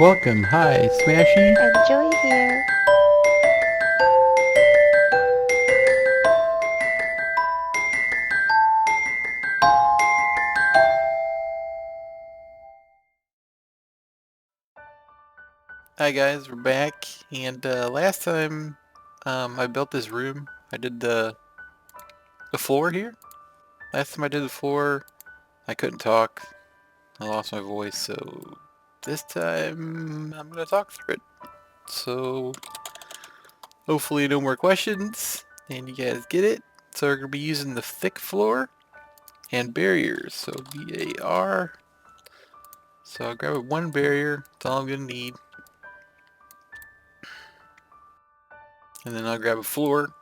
Welcome, hi, Smashy. And Joy here. Hi guys, we're back. And last time I built this room, I did the floor here. Last time I did the floor, I couldn't talk. I lost my voice, so this time I'm gonna talk through it. So hopefully no more questions, and you guys get it. So we're gonna be using the thick floor and barriers. So BAR. So I'll grab one barrier. That's all I'm gonna need. And then I'll grab a floor.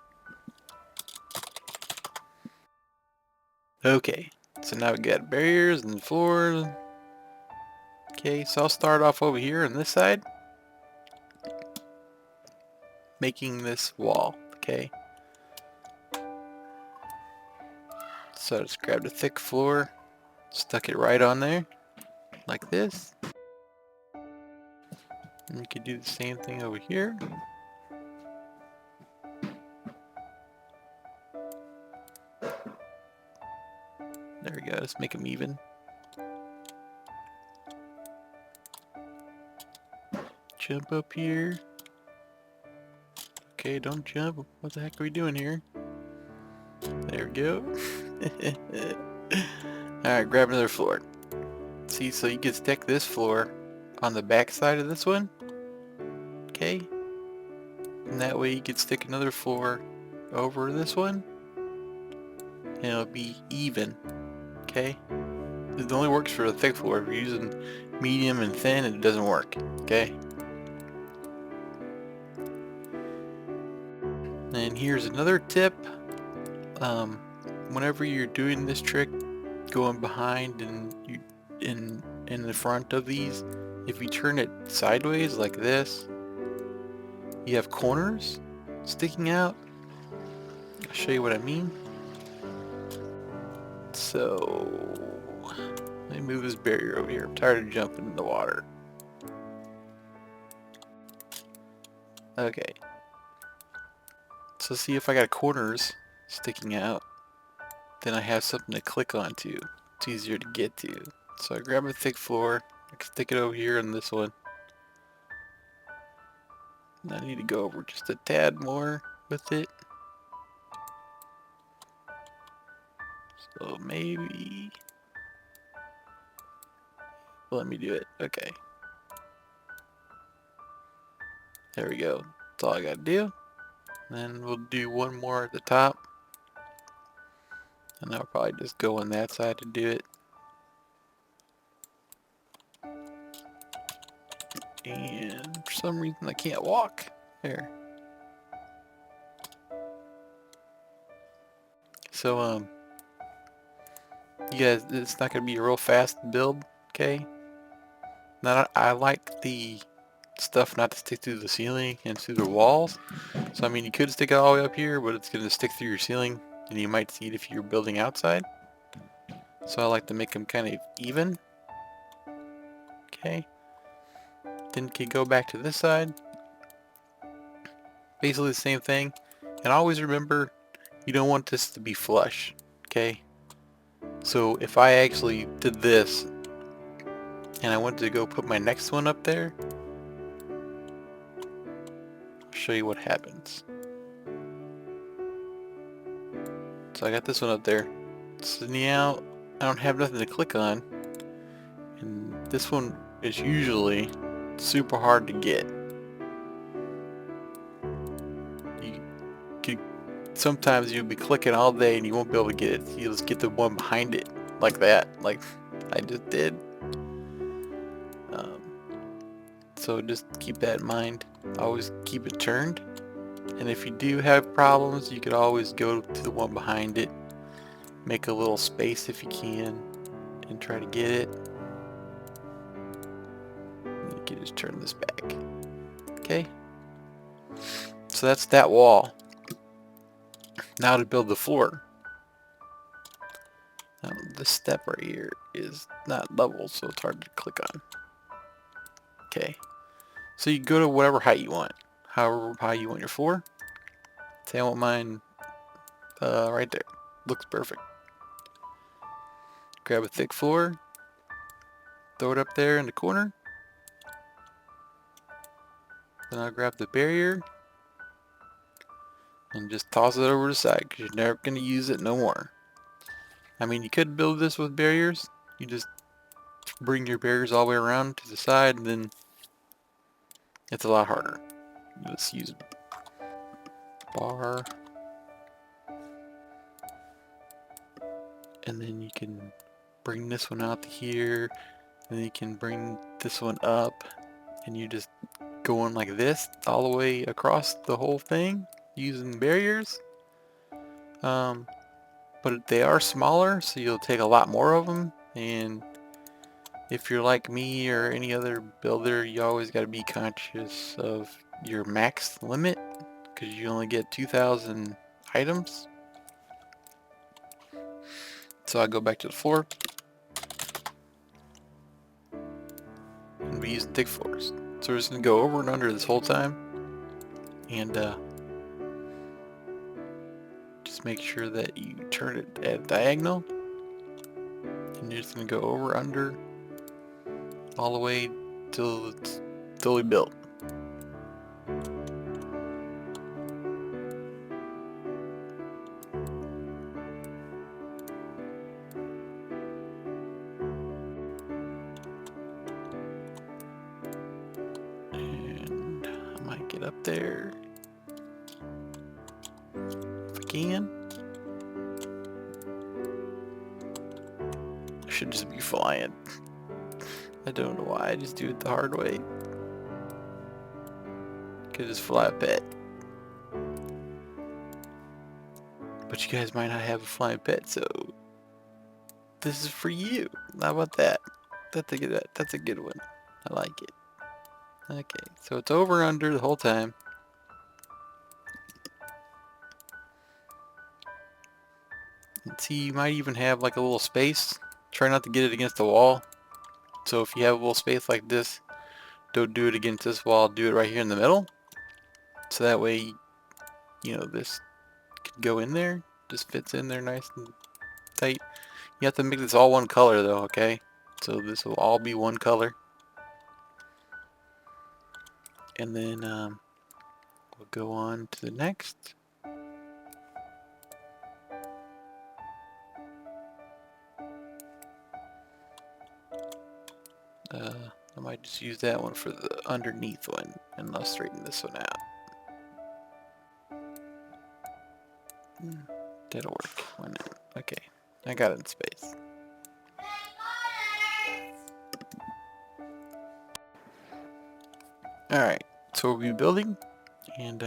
Okay, so now we got barriers and floors. Okay, so I'll start off over here on this side, making this wall, okay? So I just grabbed a thick floor, stuck it right on there, like this. And we could do the same thing over here. There we go, let's make them even. Jump up here. Okay, don't jump. What the heck are we doing here? There we go. Alright, grab another floor. See, so you can stick this floor on the back side of this one. Okay? And that way you can stick another floor over this one. And it'll be even. Okay? It only works for a thick floor. If you're using medium and thin, it doesn't work. Okay? And here's another tip. Um, Whenever you're doing this trick, going behind and you in the front of these, if you turn it sideways like this, you have corners sticking out. I'll show you what I mean. So let me move this barrier over here. I'm tired of jumping in the water. Okay. So see, if I got corners sticking out, then I have something to click onto. It's easier to get to. So I grab a thick floor, I can stick it over here on this one. And I need to go over just a tad more with it. So maybe... Let me do it. Okay. There we go. That's all I gotta do. Then we'll do one more at the top. And I'll probably just go on that side to do it. And for some reason I can't walk. There. So, you guys, it's not gonna be a real fast build, okay? Now, I like the stuff not to stick through the ceiling and through the walls. So, I mean, you could stick it all the way up here, but it's gonna stick through your ceiling, and you might see it if you're building outside. So I like to make them kind of even. Okay. Then you can go back to this side. Basically the same thing. And always remember, you don't want this to be flush. Okay. So if I actually did this, and I wanted to go put my next one up there, I'll show you what happens. So I got this one up there. So now I don't have nothing to click on. And this one is usually super hard to get. You could, sometimes you'll be clicking all day and you won't be able to get it. You'll just get the one behind it like that, like I just did. Um, so just keep that in mind. Always keep it turned. And if you do have problems, you could always go to the one behind it. Make a little space if you can and try to get it. And you can just turn this back. Okay? So that's that wall. Now to build the floor. This step right here is not level, so it's hard to click on. Okay. So you go to whatever height you want. However high you want your floor. Say I want mine right there. Looks perfect. Grab a thick floor. Throw it up there in the corner. Then I'll grab the barrier. And just toss it over the side because you're never going to use it no more. I mean, you could build this with barriers. You just bring your barriers all the way around to the side and then it's a lot harder. Let's use bar. And then you can bring this one out to here. And then you can bring this one up. And you just go on like this all the way across the whole thing using barriers. But they are smaller, so you'll take a lot more of them. And if you're like me or any other builder, you always got to be conscious of your max limit because you only get 2,000 items. So I go back to the floor and we use thick floors. So we're just going to go over and under this whole time and just make sure that you turn it at diagonal and you're just going to go over, under, all the way till it's fully built. And I might get up there if I can. I should just be flying. I don't know why, I just do it the hard way. Could just fly a pet. But you guys might not have a flying pet, so this is for you. How about that? That's a good one. I like it. Okay, so it's over under the whole time. And see, you might even have like a little space. Try not to get it against the wall. So if you have a little space like this, don't do it against this wall. Do it right here in the middle. So that way, you know, this can go in there. Just fits in there nice and tight. You have to make this all one color though, okay? So this will all be one color. And then we'll go on to the next. I might just use that one for the underneath one, and I'll straighten this one out. That'll work. Why not? Okay, I got it in space. Alright, so we'll be building, and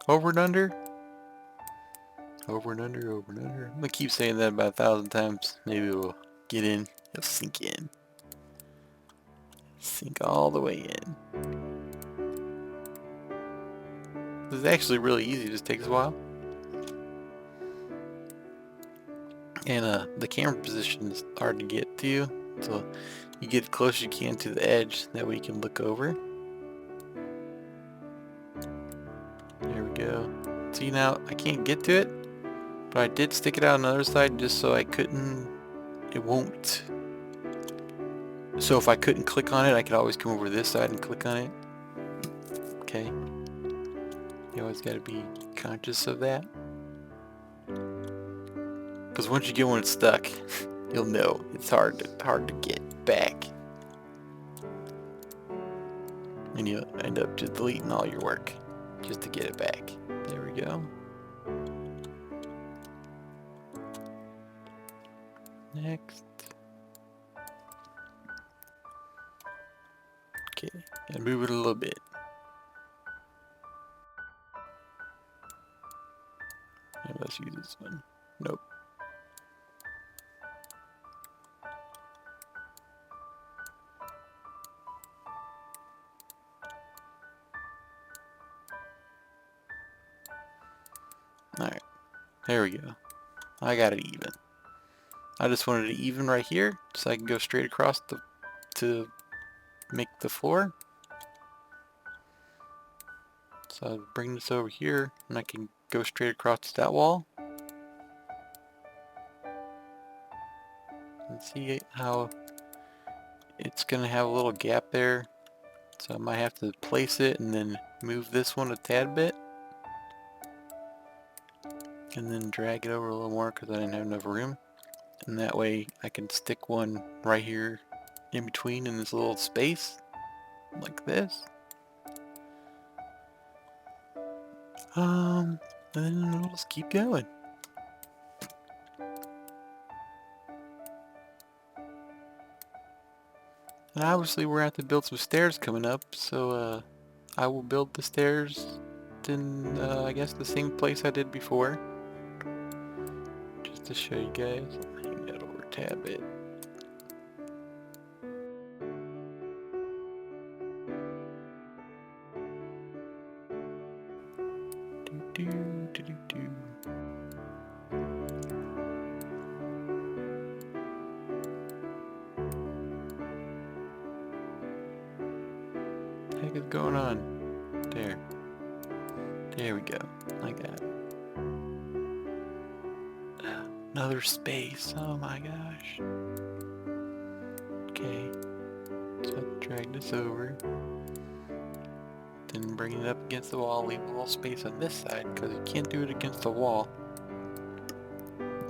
over and under, over and under, over and under. I'm gonna keep saying that about 1,000 times. Maybe we'll get in. It'll sink in. Sink all the way in. This is actually really easy. It just takes a while. And the camera position is hard to get to, so you get as close as you can to the edge. That way you can look over. There we go. See, now I can't get to it, but I did stick it out on the other side just so I couldn't. It won't. So if I couldn't click on it, I could always come over to this side and click on it. Okay. You always got to be conscious of that. Because once you get one stuck, you'll know it's hard to get back. And you'll end up just deleting all your work just to get it back. There we go. Next. Okay, and move it a little bit. And let's use this one. Nope. Alright, there we go. I got it even. I just wanted it even right here so I can go straight across the to make the floor. So I'll bring this over here and I can go straight across that wall. And see how it's gonna have a little gap there. So I might have to place it and then move this one a tad bit. And then drag it over a little more because I didn't have enough room. And that way I can stick one right here in between in this little space. Like this. And then we'll just keep going. And obviously we're going to have to build some stairs coming up, so I will build the stairs in, I guess, the same place I did before. Just to show you guys. Hang that over, tab it. Do. What the heck is going on? There. There we go. Like that. Another space. Oh my gosh. Okay. So I'll drag this over. Then bring it up against the wall. Leave a little space on this side because you can't do it against the wall.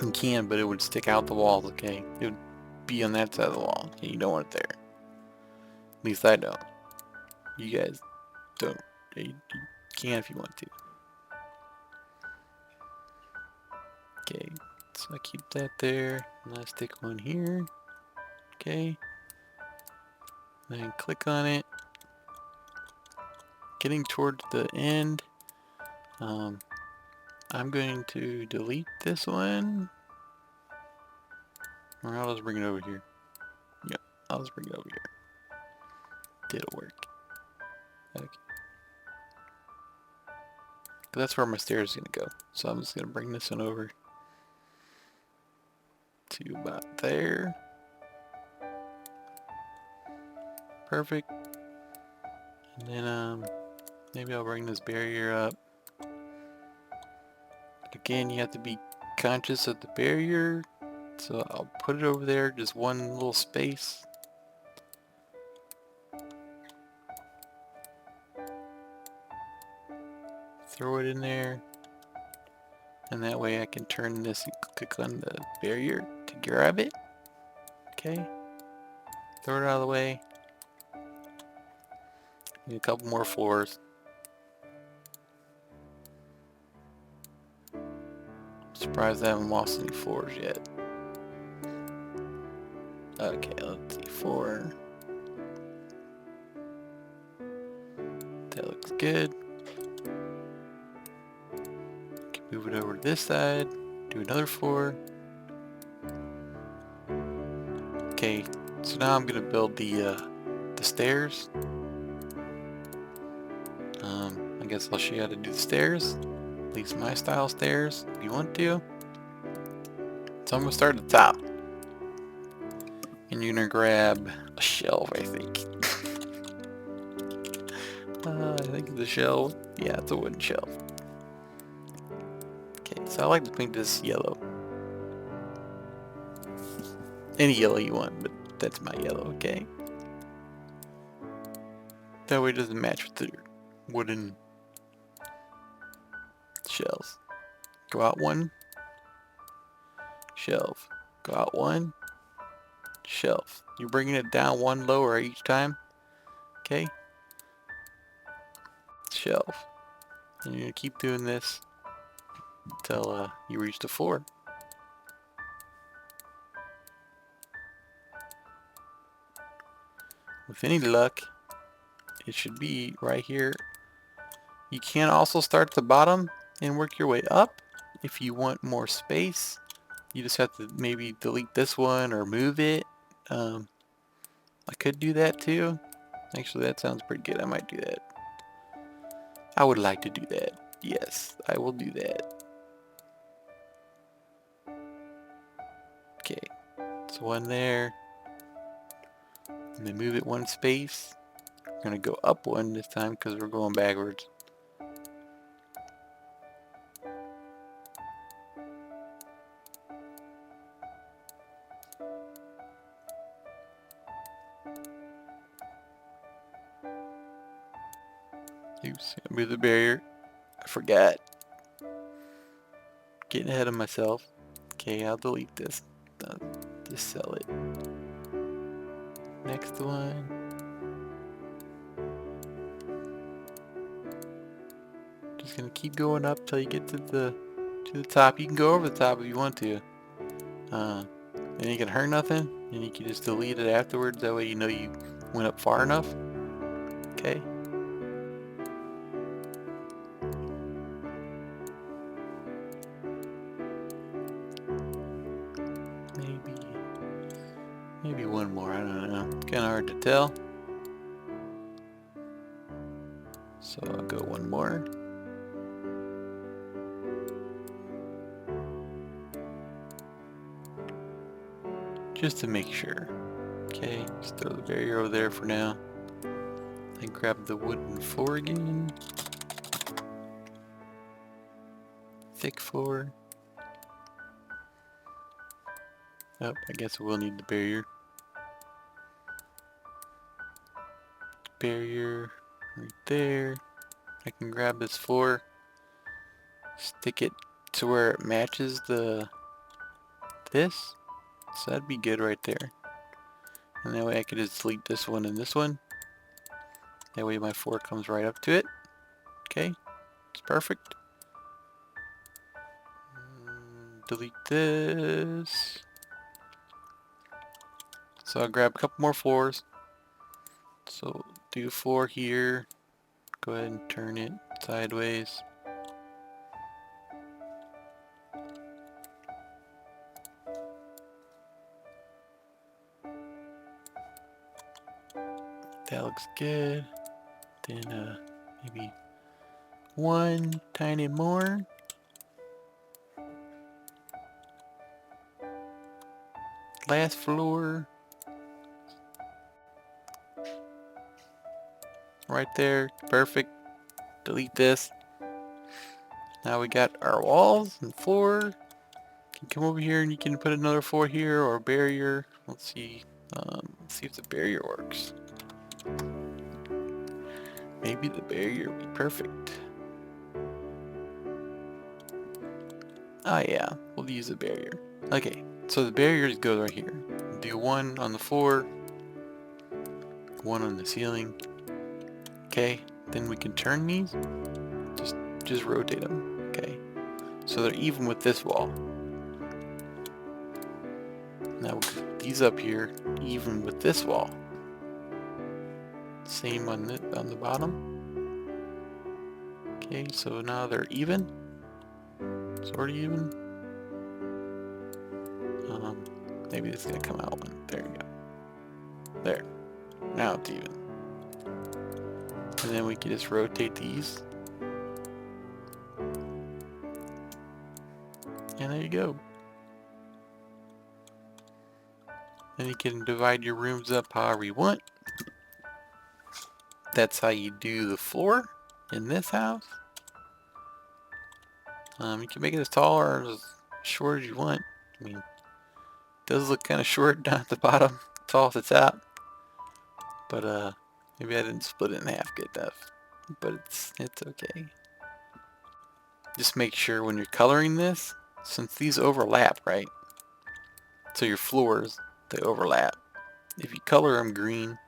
You can, but it would stick out the walls, okay? It would be on that side of the wall. Okay, you don't want it there. At least I don't. You guys don't. You can if you want to. Okay, so I keep that there. And I stick one here. Okay. Then click on it. Getting towards the end. I'm going to delete this one. Or I'll just bring it over here. Yep, I'll just bring it over here. It'll work. Okay. That's where my stairs is going to go. So I'm just going to bring this one over to about there. Perfect. And then maybe I'll bring this barrier up. Again, you have to be conscious of the barrier. So I'll put it over there, just one little space. Throw it in there. And that way I can turn this and click on the barrier to grab it. Okay. Throw it out of the way. Need a couple more floors. Surprised I haven't lost any floors yet. Okay, let's see. 4. That looks good. Can move it over to this side. Do another 4. Okay, so now I'm gonna build the stairs. I guess I'll show you how to do the stairs. At least my style stairs, if you want to. So I'm gonna start at the top. And you're gonna grab a shelf, I think. I think it's a shelf. Yeah, it's a wooden shelf. Okay, so I like to paint this yellow. Any yellow you want, but that's my yellow, okay? That way it doesn't match with the wooden shelves. Go out 1. Shelf. Go out 1. Shelf. You're bringing it down 1 lower each time. Okay? Shelf. And you're going to keep doing this until you reach the floor. With any luck, it should be right here. You can also start at the bottom and work your way up if you want more space. You just have to maybe delete this one or move it. I could do that too. Actually, that sounds pretty good. I might do that. I would like to do that. Yes, I will do that. Okay, so one there. And then move it one space. We're gonna go up one this time because we're going backwards. Oops, move the barrier. I forgot. Getting ahead of myself. Okay, I'll delete this. Just sell it. Next one. Just gonna keep going up till you get to the top. You can go over the top if you want to. And you can hurt nothing, and you can just delete it afterwards. That way you know you went up far enough. Okay. Maybe one more. I don't know. Kind of hard to tell. So I'll go one more. Just to make sure. Okay, just throw the barrier over there for now. Then grab the wooden floor again. Thick floor. Oh, I guess we'll need the barrier. Barrier right there. I can grab this floor, stick it to where it matches this. So that'd be good right there. And that way I could just delete this one and this one. That way my floor comes right up to it. Okay, it's perfect. Delete this. So I'll grab a couple more floors. So do floor here. Go ahead and turn it sideways. That looks good. Then maybe one tiny more. Last floor. Right there. Perfect. Delete this. Now we got our walls and floor. You can come over here and you can put another floor here or a barrier. Let's see. Let's see if the barrier works. Maybe the barrier will be perfect. Ah, yeah, we'll use the barrier. Okay, so the barriers go right here. Do one on the floor, one on the ceiling. Okay, then we can turn these. Just rotate them. Okay, so they're even with this wall. Now we'll put these up here, even with this wall. Same on the bottom. Okay, so now they're even. Sort of even. Maybe it's gonna come out one. There you go. There. Now it's even. And then we can just rotate these. And there you go. Then you can divide your rooms up however you want. That's how you do the floor in this house. You can make it as tall or as short as you want. I mean, it does look kind of short down at the bottom, tall at the top. But maybe I didn't split it in half good enough. But it's okay. Just make sure when you're coloring this, since these overlap, right? So your floors, they overlap. If you color them green,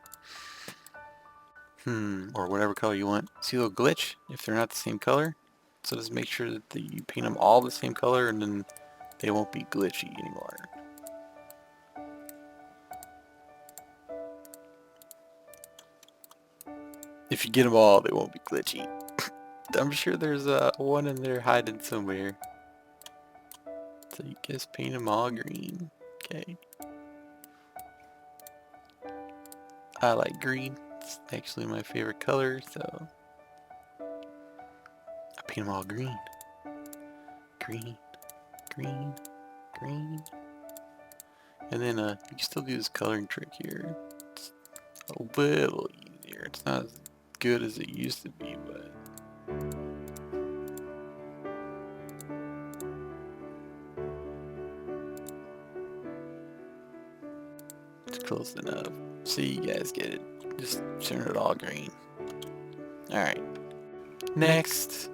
or whatever color you want, see a little glitch if they're not the same color. So just make sure that you paint them all the same color and then they won't be glitchy anymore. If you get them all, they won't be glitchy. I'm sure there's one in there hiding somewhere. So you just paint them all green. Okay. I like green. It's actually my favorite color, so I paint them all green. Green, green, green. And then you can still do this coloring trick here. a little easier. It's not as good as it used to be, but it's close enough. See, you guys get it. Just turn it all green. Alright. Next,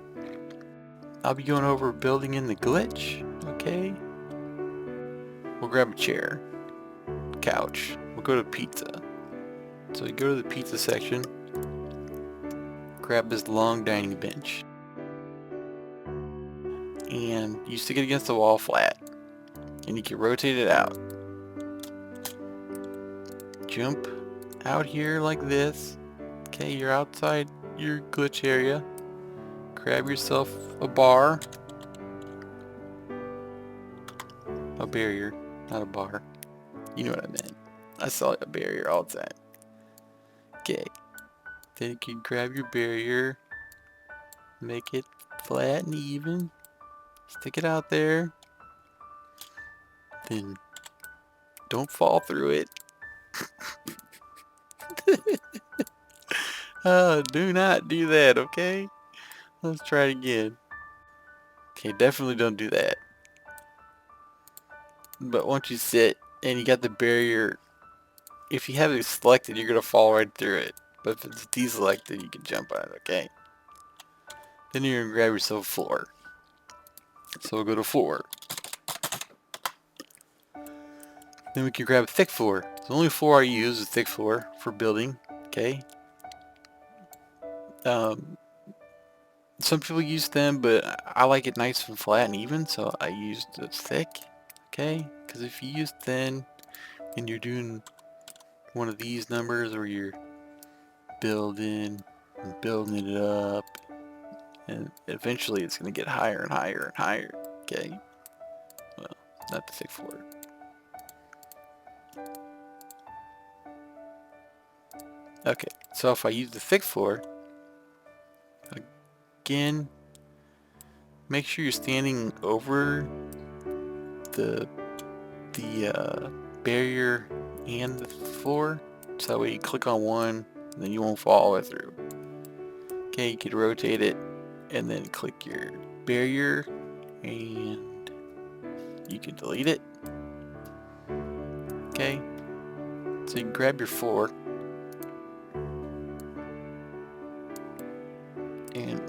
I'll be going over building in the glitch. Okay. We'll grab a chair. Couch. We'll go to pizza. So you go to the pizza section. Grab this long dining bench. And you stick it against the wall flat. And you can rotate it out. Jump out here like this. Okay, you're outside your glitch area. Grab yourself a bar. A barrier, not a bar. You know what I meant. I saw a barrier all the time. Okay. Then you can grab your barrier. Make it flat and even. Stick it out there. Then don't fall through it. Do not do that, okay? Let's try it again. Okay, definitely don't do that. But once you sit and you got the barrier, if you have it selected, you're going to fall right through it. But if it's deselected, you can jump on it, okay? Then you're going to grab yourself a floor. So we'll go to floor. Then we can grab a thick floor. The only floor I use is thick floor for building, okay? Some people use them, but I like it nice and flat and even, so I use the thick, okay? Because if you use thin and you're doing one of these numbers where you're building and building it up, and eventually it's going to get higher and higher and higher, okay? Well, not the thick floor. Okay, so if I use the thick floor, again, make sure you're standing over the barrier and the floor, so that way you click on one and then you won't fall all the way through. Okay, you can rotate it and then click your barrier and you can delete it. Okay, so you can grab your floor and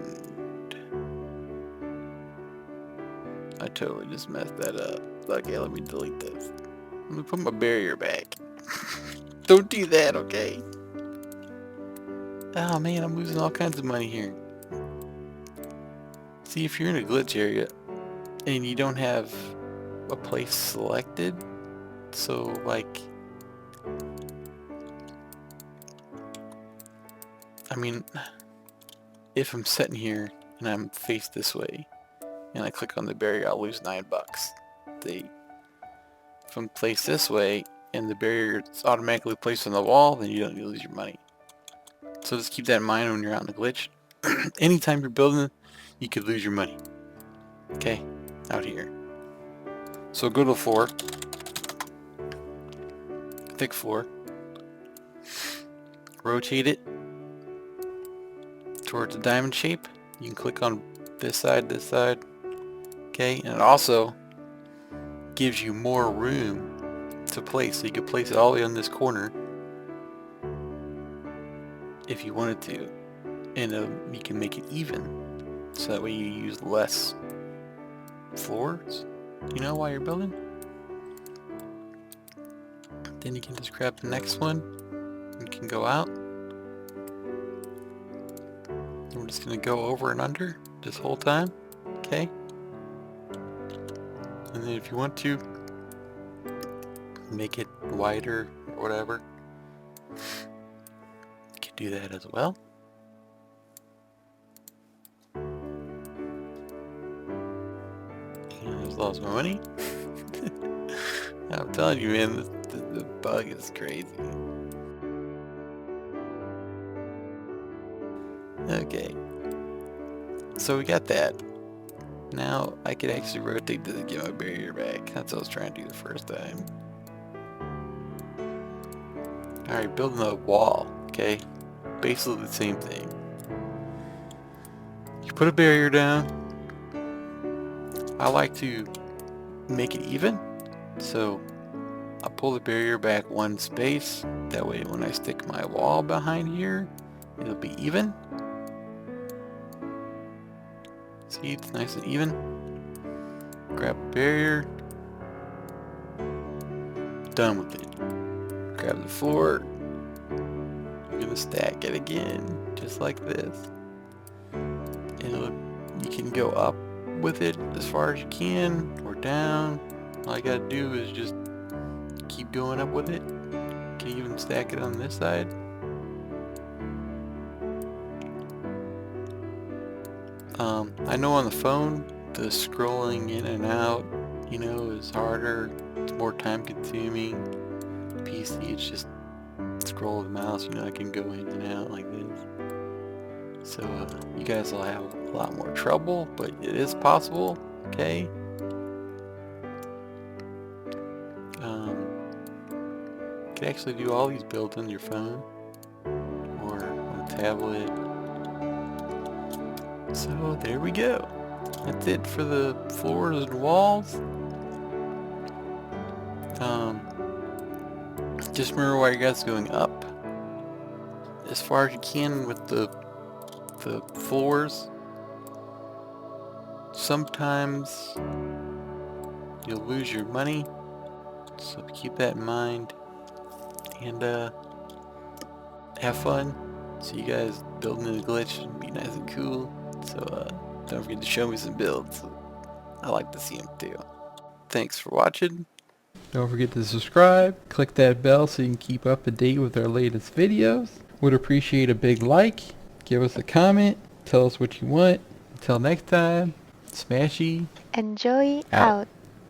I totally just messed that up. Okay, let me delete this. Let me put my barrier back. Don't do that, okay? Oh man, I'm losing all kinds of money here. See, if you're in a glitch area and you don't have a place selected, so like, I mean, if I'm sitting here and I'm faced this way and I click on the barrier, I'll lose $9. If I'm placed this way and the barrier is automatically placed on the wall, then you don't lose your money. So just keep that in mind when you're out in the glitch. Anytime you're building, you could lose your money. Okay, out here. So go to the floor. Thick floor. Rotate it towards the diamond shape. You can click on this side. Okay, and it also gives you more room to place. So you could place it all the way on this corner if you wanted to. And you can make it even. So that way you use less floors, you know, while you're building. Then you can just grab the next one. You can go out. And we're just going to go over and under this whole time. Okay. And then if you want to make it wider or whatever, you can do that as well. And I just lost my money. I'm telling you, man, the bug is crazy. Okay. So we got that. Now I can actually rotate this and get my barrier back. That's what I was trying to do the first time. Alright, building a wall, okay? Basically the same thing. You put a barrier down. I like to make it even, so I'll pull the barrier back one space. That way when I stick my wall behind here, it'll be even. See, it's nice and even. Grab a barrier. Done with it. Grab the floor. I'm gonna stack it again, just like this. And you can go up with it as far as you can, or down. All I gotta do is just keep going up with it. Can even stack it on this side. I know on the phone, the scrolling in and out, you know, is harder. It's more time consuming. PC, it's just scroll the mouse, you know, I can go in and out like this. So you guys will have a lot more trouble, but it is possible, okay? You can actually do all these builds on your phone or on a tablet. So there we go. That's it for the floors and walls. Just remember while you guys are going up, as far as you can with the floors. Sometimes you'll lose your money, so keep that in mind. And have fun. See you guys building the glitch and be nice and cool. So don't forget to show me some builds. I like to see them too. Thanks for watching. Don't forget to subscribe, click that bell so you can keep up to date with our latest videos. Would appreciate a big like, give us a comment, tell us what you want. Until next time, Smashy Enjoy out. out.